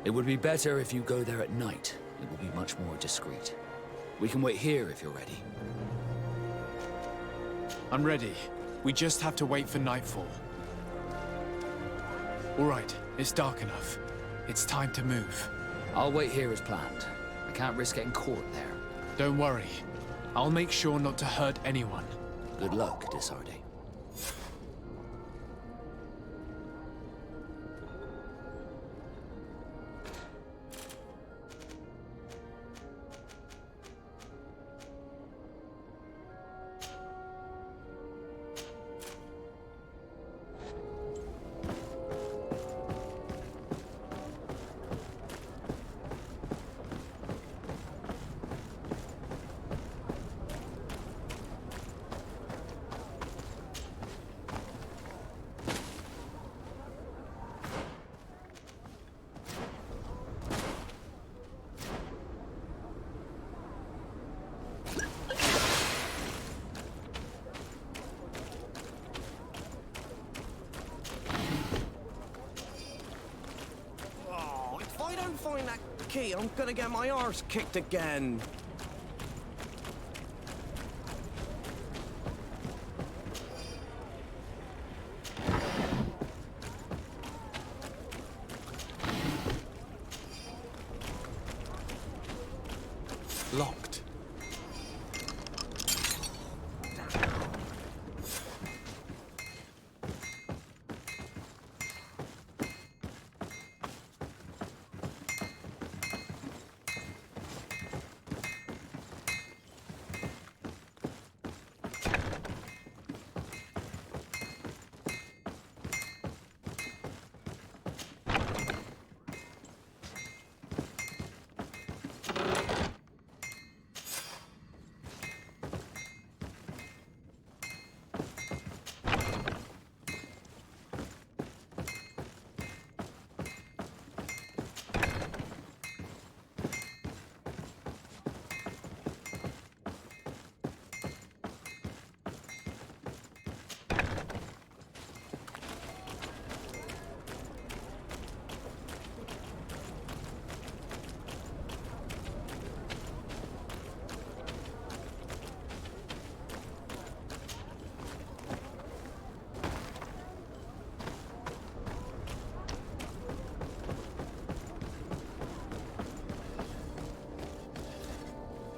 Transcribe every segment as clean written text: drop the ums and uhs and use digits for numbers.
It would be better if you go there at night. It will be much more discreet. We can wait here if you're ready. I'm ready. We just have to wait for nightfall. All right, it's dark enough. It's time to move. I'll wait here as planned. I can't risk getting caught there. Don't worry. I'll make sure not to hurt anyone. Good luck, Disarde. Find that key, I'm gonna get my arse kicked again. Locked.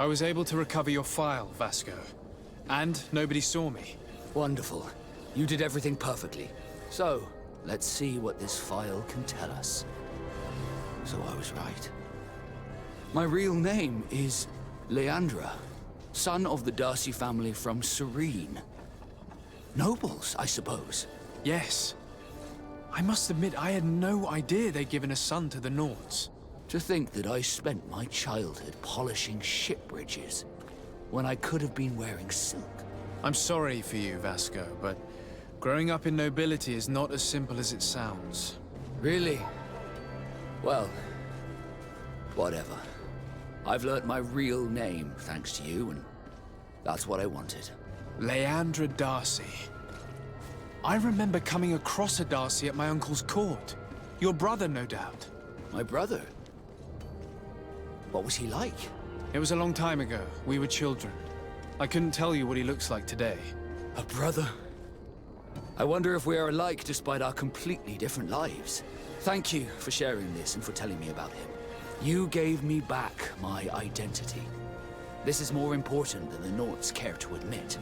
I was able to recover your file, Vasco. And nobody saw me. Wonderful. You did everything perfectly. So, let's see what this file can tell us. So I was right. My real name is Leandra, son of the Darcy family from Serene. Nobles, I suppose. Yes. I must admit, I had no idea they'd given a son to the Nords. To think that I spent my childhood polishing ship bridges, when I could have been wearing silk. I'm sorry for you, Vasco, but growing up in nobility is not as simple as it sounds. Really? Well, whatever. I've learnt my real name thanks to you, and that's what I wanted. Leandra Darcy. I remember coming across a Darcy at my uncle's court. Your brother, no doubt. My brother? What was he like? It was a long time ago. We were children. I couldn't tell you what he looks like today. A brother? I wonder if we are alike despite our completely different lives. Thank you for sharing this and for telling me about him. You gave me back my identity. This is more important than the Nords care to admit.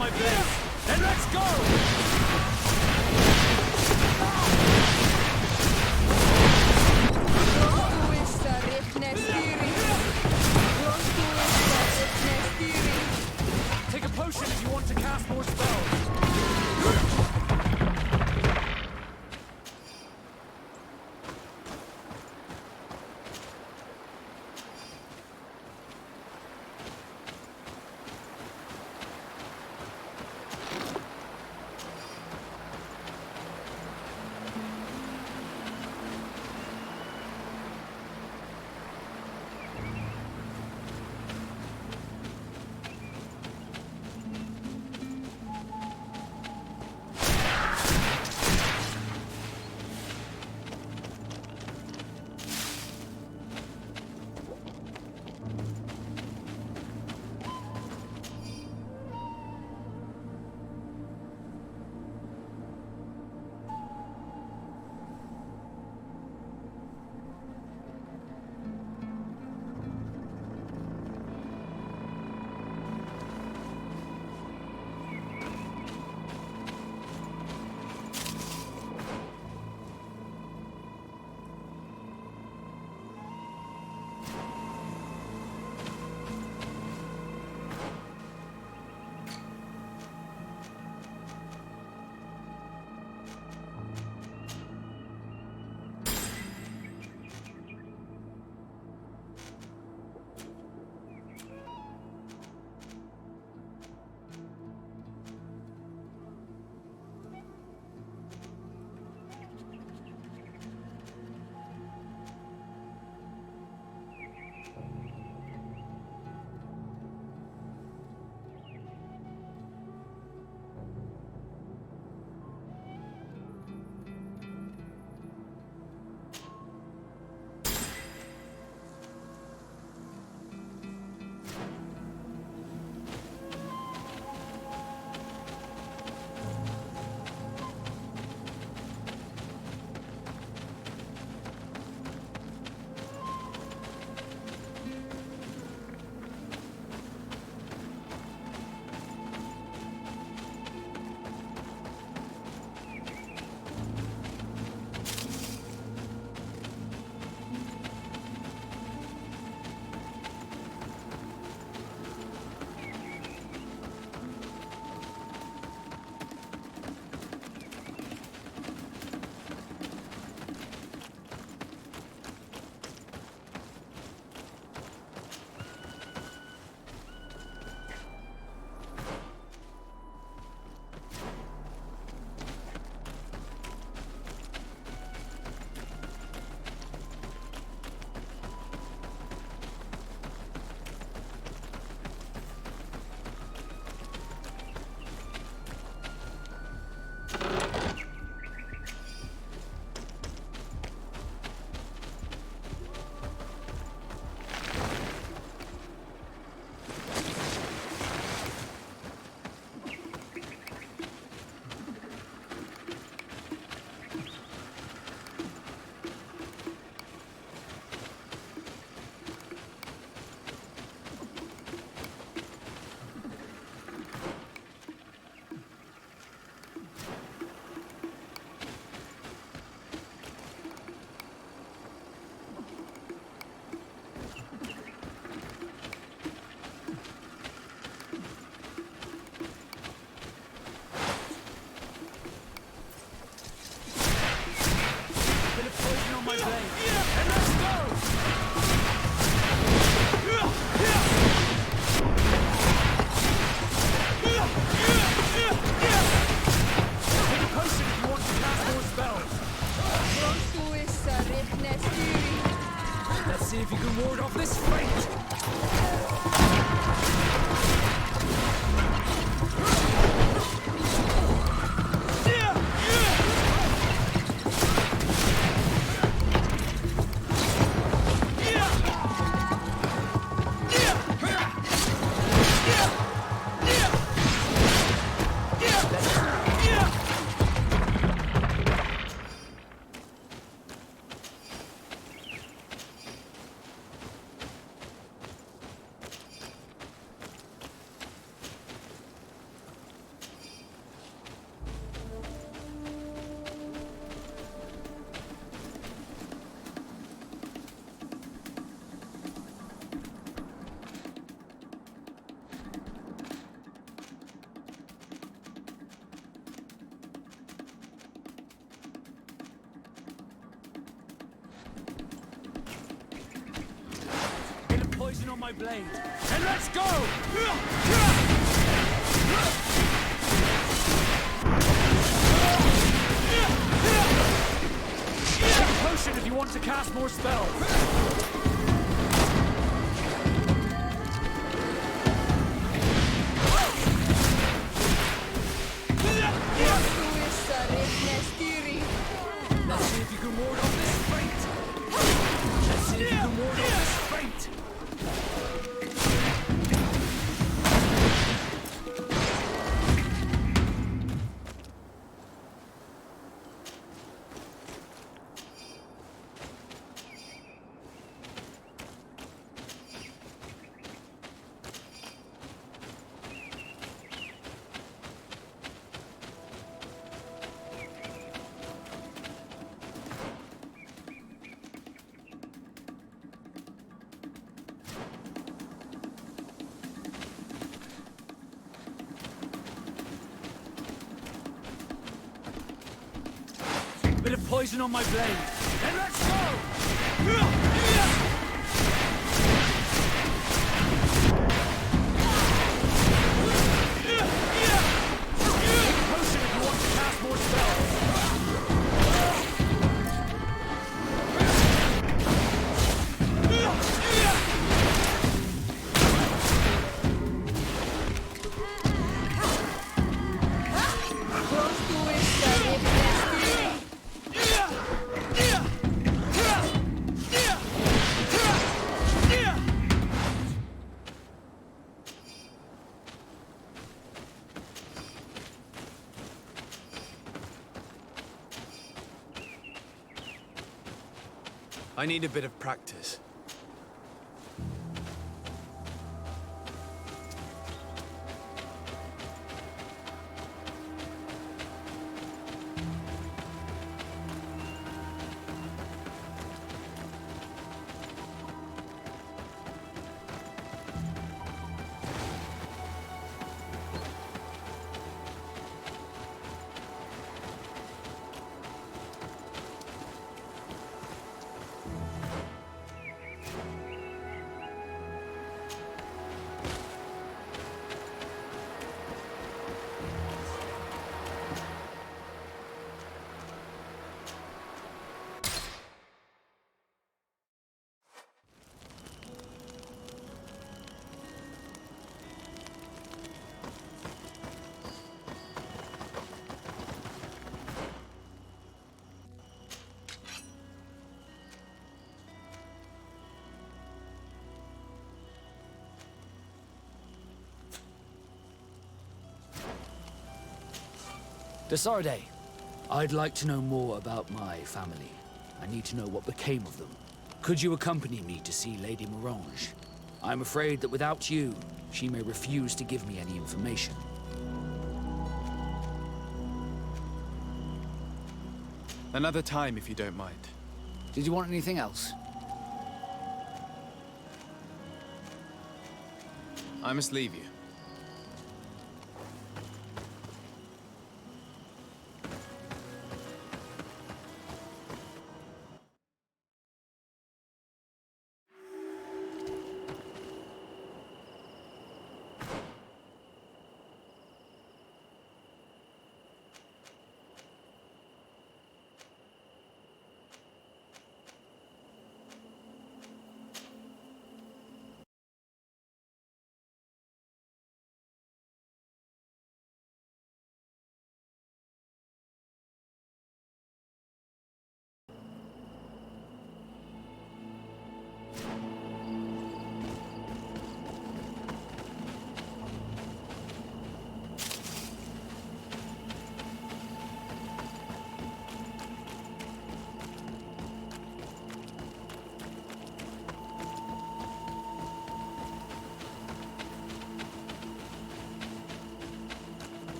my blade. Then let's go! Take a potion if you want to cast more spells. my blade, and let's go! Take a potion if you want to cast more spells. Let's see if you can ward off this fate. Let's see if you can ward off this fate. Bit of poison on my blade. And let's go! Potion if you want to cast more spells. I need a bit of practice. Desarde, I'd like to know more about my family. I need to know what became of them. Could you accompany me to see Lady Morange? I'm afraid that without you, she may refuse to give me any information. Another time, if you don't mind. Did you want anything else? I must leave you.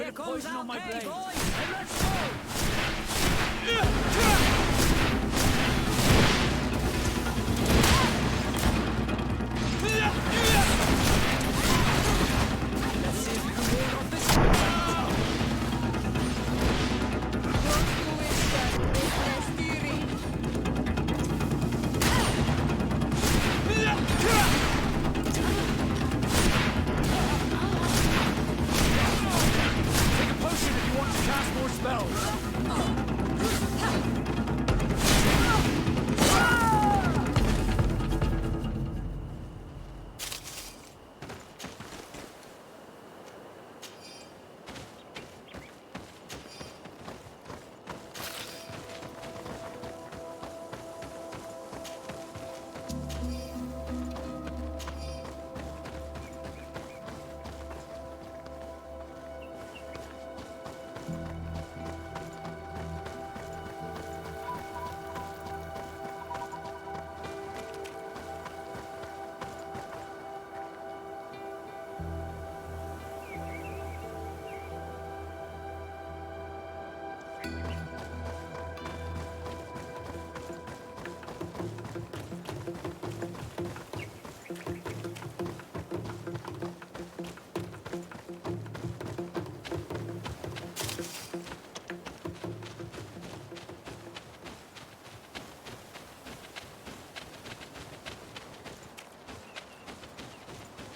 bit of poison on my blade. Let's see if you can ward off this. Take a potion if you want to cast more spells.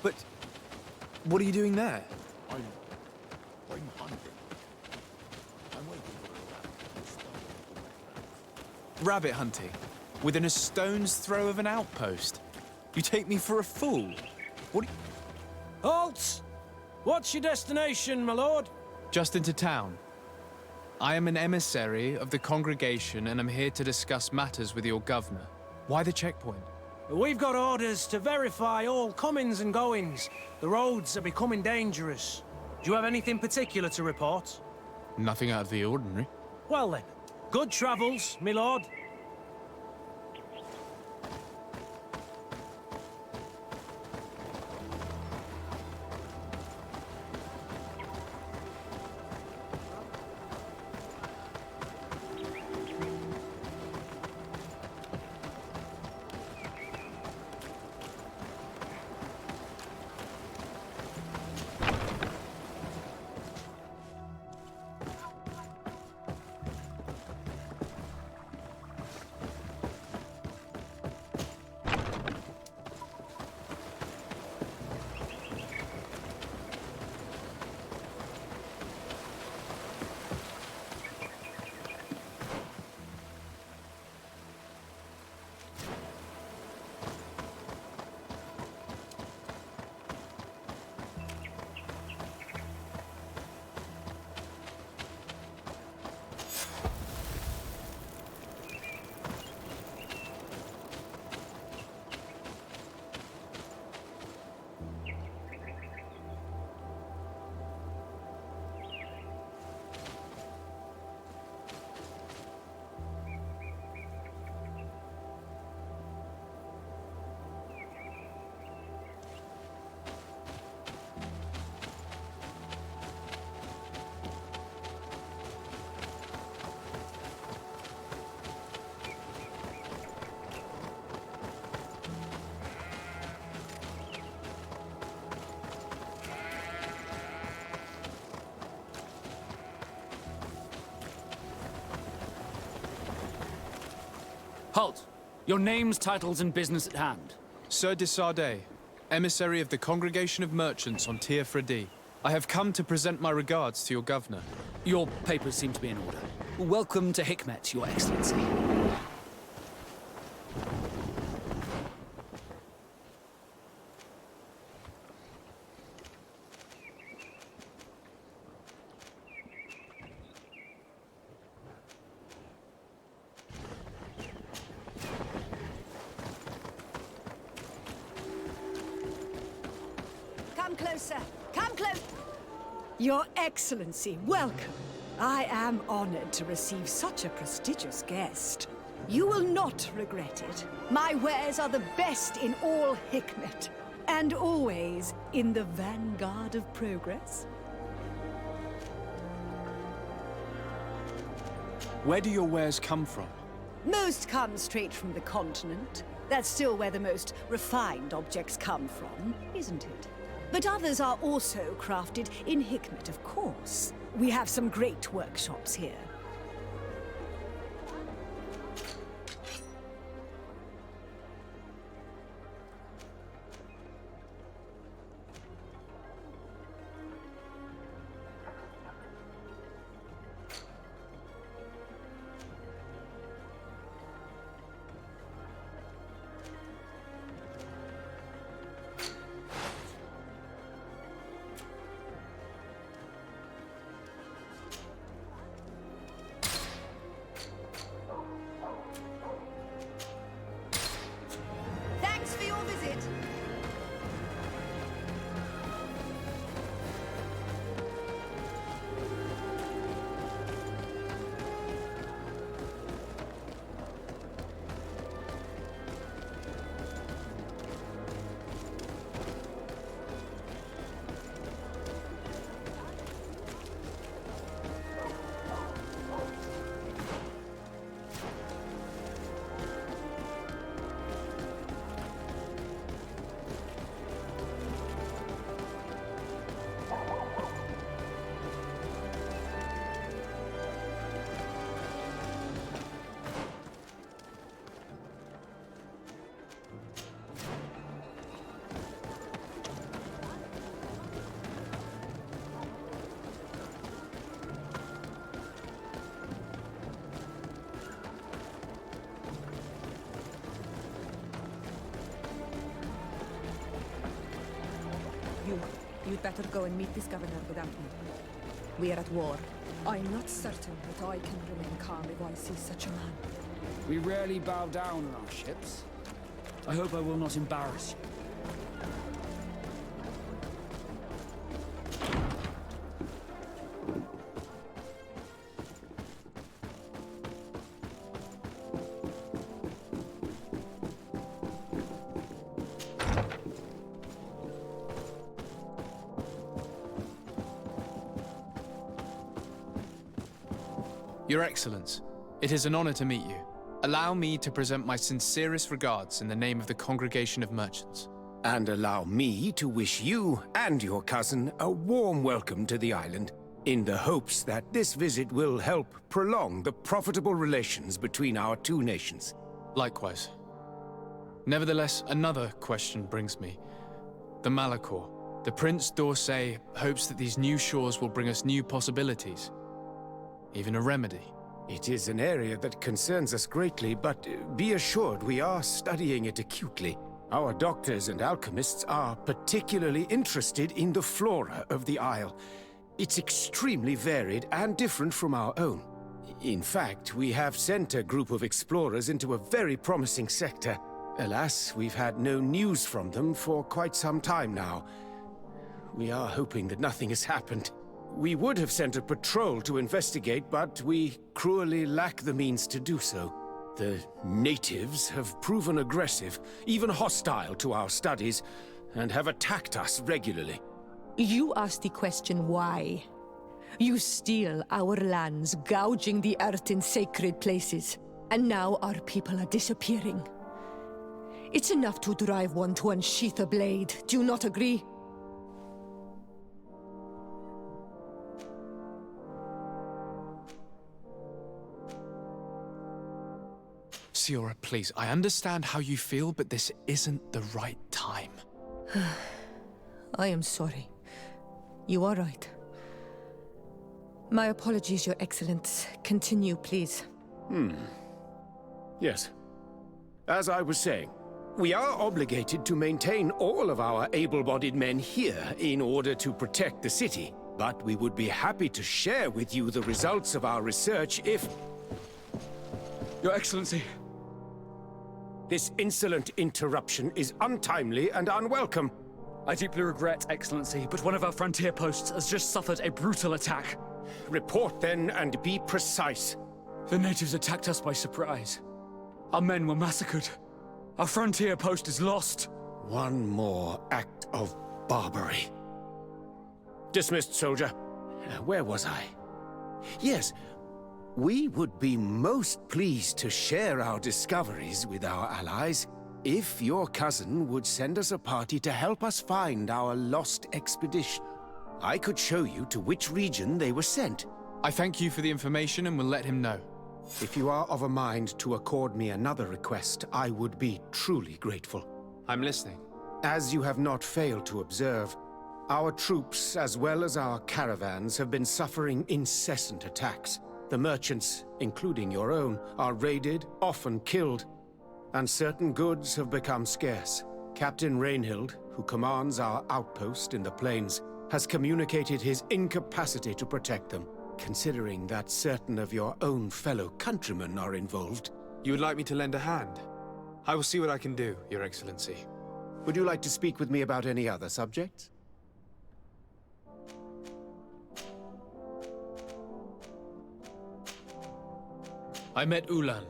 But what are you doing there? I'm hunting. I'm waiting for a rabbit to start. Rabbit hunting? Within a stone's throw of an outpost? You take me for a fool? What? Halt! What's your destination, my lord? Just into town. I am an emissary of the congregation and am here to discuss matters with your governor. Why the checkpoint? We've got orders to verify all comings and goings. The roads are becoming dangerous. Do you have anything particular to report? Nothing out of the ordinary. Well then, good travels, my lord. Halt! Your names, titles, and business at hand. Sir de Sardet, emissary of the Congregation of Merchants on Tir Fredi. I have come to present my regards to your governor. Your papers seem to be in order. Welcome to Hikmet, Your Excellency. Come closer. Come close. Your Excellency, welcome. I am honored to receive such a prestigious guest. You will not regret it. My wares are the best in all Hikmet, and always in the vanguard of progress. Where do your wares come from? Most come straight from the continent. That's still where the most refined objects come from, isn't it? But others are also crafted in Hikmet, of course. We have some great workshops here. Thanks for your visit. You'd better go and meet this governor without me. We are at war. I'm not certain that I can remain calm if I see such a man. We rarely bow down on our ships. I hope I will not embarrass you. Your Excellence, it is an honor to meet you. Allow me to present my sincerest regards in the name of the Congregation of Merchants. And allow me to wish you and your cousin a warm welcome to the island, in the hopes that this visit will help prolong the profitable relations between our two nations. Likewise. Nevertheless, another question brings me. The Malachor. The Prince d'Orsay hopes that these new shores will bring us new possibilities. Even a remedy. It is an area that concerns us greatly, but be assured we are studying it acutely. Our doctors and alchemists are particularly interested in the flora of the Isle. It's extremely varied and different from our own. In fact, we have sent a group of explorers into a very promising sector. Alas, we've had no news from them for quite some time now. We are hoping that nothing has happened. We would have sent a patrol to investigate, but we cruelly lack the means to do so. The natives have proven aggressive, even hostile to our studies, and have attacked us regularly. You asked the question why. You steal our lands, gouging the earth in sacred places. And now our people are disappearing. It's enough to drive one to unsheath a blade. Do you not agree? Siora, please, I understand how you feel, but this isn't the right time. I am sorry. You are right. My apologies, Your Excellence. Continue, please. Yes. As I was saying, we are obligated to maintain all of our able-bodied men here in order to protect the city. But we would be happy to share with you the results of our research if... Your Excellency. This insolent interruption is untimely and unwelcome. I deeply regret, Excellency, but one of our frontier posts has just suffered a brutal attack. Report then and be precise. The natives attacked us by surprise. Our men were massacred. Our frontier post is lost. One more act of barbarity. Dismissed, soldier. Where was I? Yes. We would be most pleased to share our discoveries with our allies if your cousin would send us a party to help us find our lost expedition. I could show you to which region they were sent. I thank you for the information and will let him know. If you are of a mind to accord me another request, I would be truly grateful. I'm listening. As you have not failed to observe, our troops, as well as our caravans, have been suffering incessant attacks. The merchants, including your own, are raided, often killed, and certain goods have become scarce. Captain Rainhild, who commands our outpost in the plains, has communicated his incapacity to protect them. Considering that certain of your own fellow countrymen are involved. You would like me to lend a hand? I will see what I can do, Your Excellency. Would you like to speak with me about any other subjects? I met Ulan,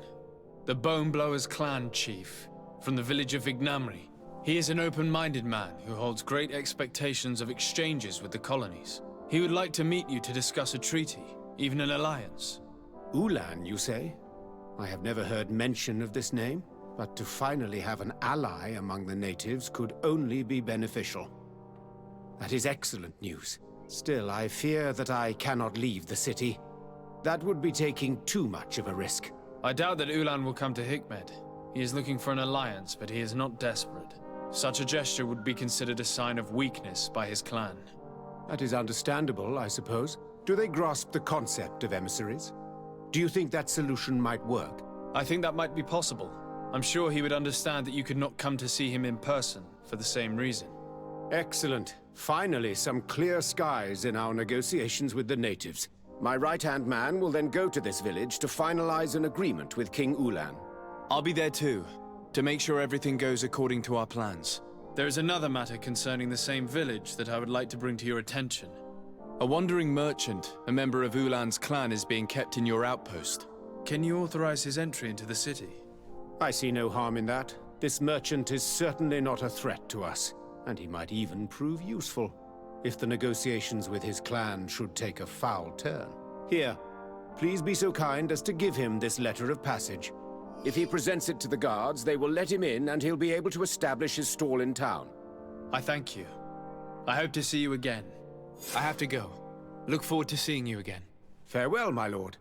the Bone Blowers clan chief, from the village of Vignamri. He is an open-minded man who holds great expectations of exchanges with the colonies. He would like to meet you to discuss a treaty, even an alliance. Ulan, you say? I have never heard mention of this name, but to finally have an ally among the natives could only be beneficial. That is excellent news. Still, I fear that I cannot leave the city. That would be taking too much of a risk. I doubt that Ulan will come to Hikmed. He is looking for an alliance, but he is not desperate. Such a gesture would be considered a sign of weakness by his clan. That is understandable, I suppose. Do they grasp the concept of emissaries? Do you think that solution might work? I think that might be possible. I'm sure he would understand that you could not come to see him in person for the same reason. Excellent. Finally, some clear skies in our negotiations with the natives. My right-hand man will then go to this village to finalize an agreement with King Ulan. I'll be there too, to make sure everything goes according to our plans. There is another matter concerning the same village that I would like to bring to your attention. A wandering merchant, a member of Ulan's clan, is being kept in your outpost. Can you authorize his entry into the city? I see no harm in that. This merchant is certainly not a threat to us, and he might even prove useful, if the negotiations with his clan should take a foul turn. Here, please be so kind as to give him this letter of passage. If he presents it to the guards, they will let him in and he'll be able to establish his stall in town. I thank you. I hope to see you again. I have to go. Look forward to seeing you again. Farewell, my lord.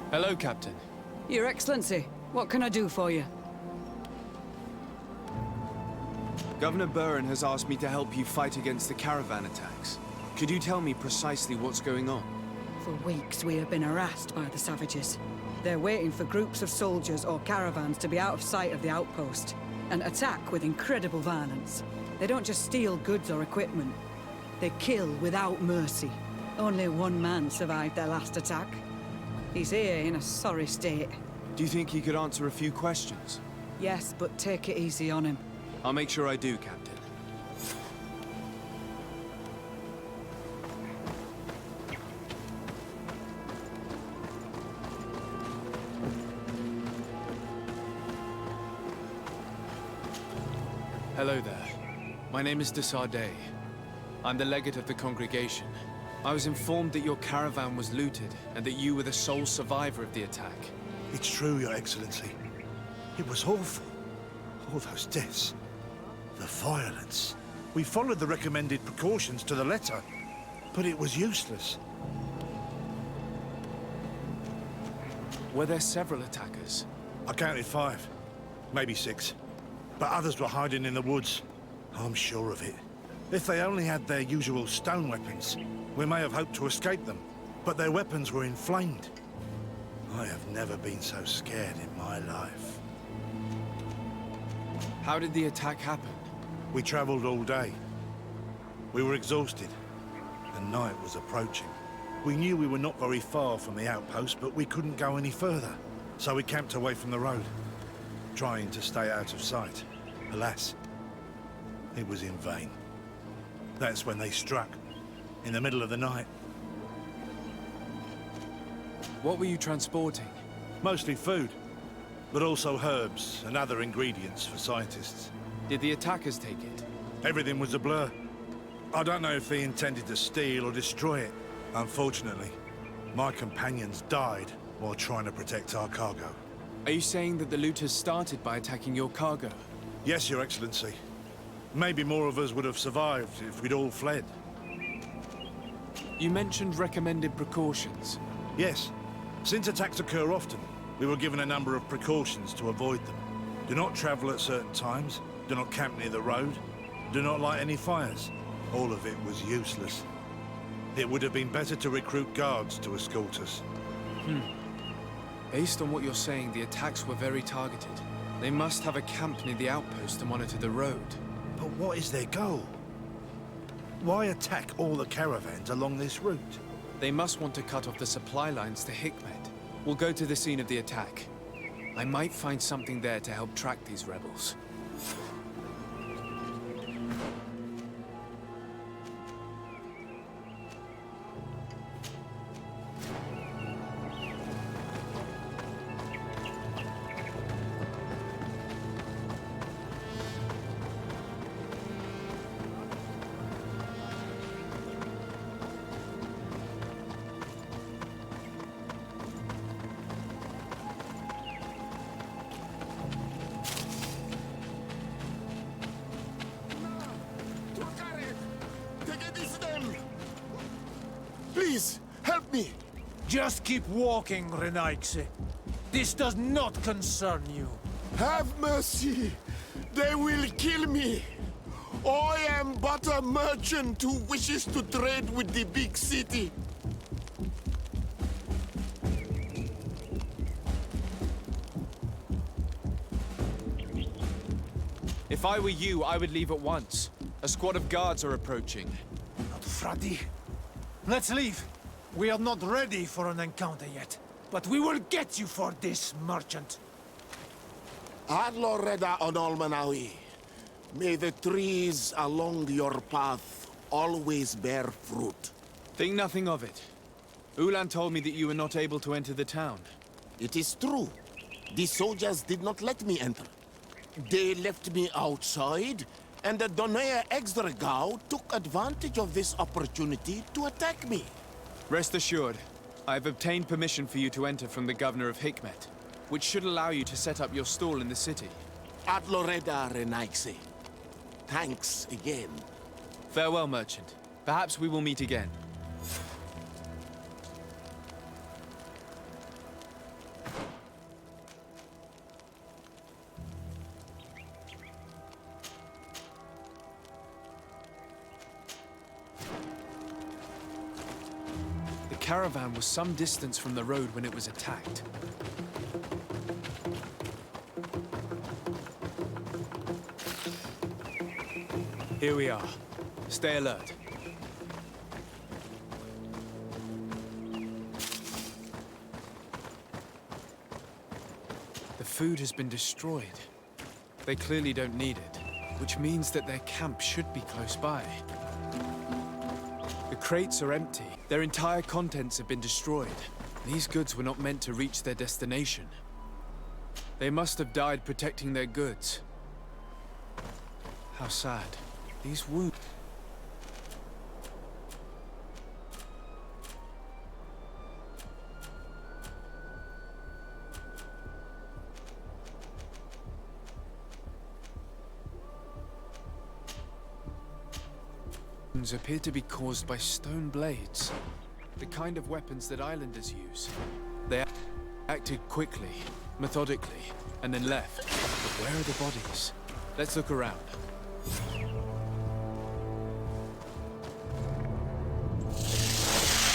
Hello, Captain. Your Excellency, what can I do for you? Governor Burren has asked me to help you fight against the caravan attacks. Could you tell me precisely what's going on? For weeks, we have been harassed by the savages. They're waiting for groups of soldiers or caravans to be out of sight of the outpost, and attack with incredible violence. They don't just steal goods or equipment. They kill without mercy. Only one man survived their last attack. He's here in a sorry state. Do you think he could answer a few questions? Yes, but take it easy on him. I'll make sure I do, Captain. Hello there. My name is de Sardet. I'm the legate of the congregation. I was informed that your caravan was looted, and that you were the sole survivor of the attack. It's true, Your Excellency. It was awful. All those deaths. The violence. We followed the recommended precautions to the letter, but it was useless. Were there several attackers? I counted 5, maybe 6. But others were hiding in the woods. I'm sure of it. If they only had their usual stone weapons, we may have hoped to escape them. But their weapons were inflamed. I have never been so scared in my life. How did the attack happen? We traveled all day. We were exhausted. The night was approaching. We knew we were not very far from the outpost, but we couldn't go any further. So we camped away from the road, trying to stay out of sight. Alas, it was in vain. That's when they struck, in the middle of the night. What were you transporting? Mostly food, but also herbs and other ingredients for scientists. Did the attackers take it? Everything was a blur. I don't know if they intended to steal or destroy it. Unfortunately, my companions died while trying to protect our cargo. Are you saying that the looters started by attacking your cargo? Yes, Your Excellency. Maybe more of us would have survived if we'd all fled. You mentioned recommended precautions. Yes. Since attacks occur often, we were given a number of precautions to avoid them. Do not travel at certain times, do not camp near the road, do not light any fires. All of it was useless. It would have been better to recruit guards to escort us. Based on what you're saying, the attacks were very targeted. They must have a camp near the outpost to monitor the road. But what is their goal? Why attack all the caravans along this route? They must want to cut off the supply lines to Hikmet. We'll go to the scene of the attack. I might find something there to help track these rebels. Please, help me! Just keep walking, Renaigse. This does not concern you. Have mercy! They will kill me! I am but a merchant who wishes to trade with the big city. If I were you, I would leave at once. A squad of guards are approaching. Not Fradi. Let's leave. We are not ready for an encounter yet. But we will get you for this, merchant. Adloreda Onolmanawi. May the trees along your path always bear fruit. Think nothing of it. Ulan told me that you were not able to enter the town. It is true. The soldiers did not let me enter. They left me outside, and the Donea Exdragao took advantage of this opportunity to attack me. Rest assured, I have obtained permission for you to enter from the governor of Hikmet, which should allow you to set up your stall in the city. Adloreda Renaigse. Thanks again. Farewell, merchant. Perhaps we will meet again. caravan was some distance from the road when it was attacked. Here we are. Stay alert. The food has been destroyed. They clearly don't need it, which means that their camp should be close by. The crates are empty. Their entire contents have been destroyed. These goods were not meant to reach their destination. They must have died protecting their goods. How sad. These wounds... appear to be caused by stone blades, the kind of weapons that islanders use. They acted quickly, methodically, and then left. But where are the bodies? Let's look around.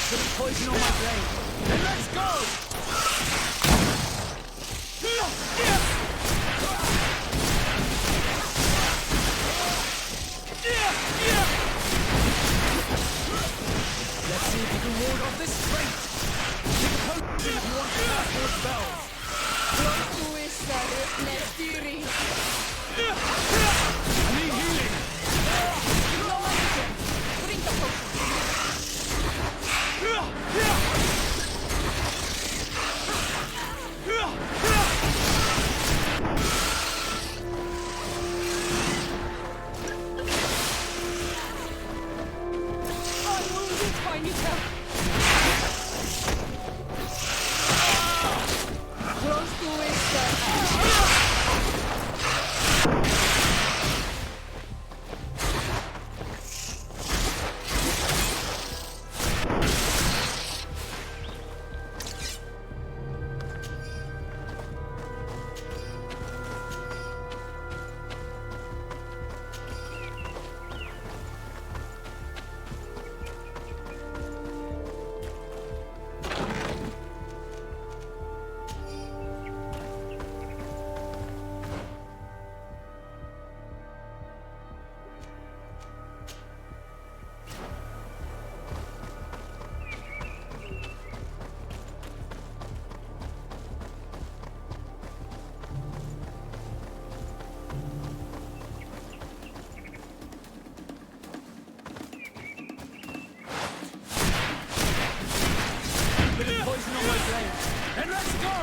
Put poison on my blade. Then let's go! Let's see if you can ward off this trait. Keep poking if you want to cast more spells. I need healing. Drink the potion. I'm wounded, Finita. Close to it, Poison on my blade. And let's go!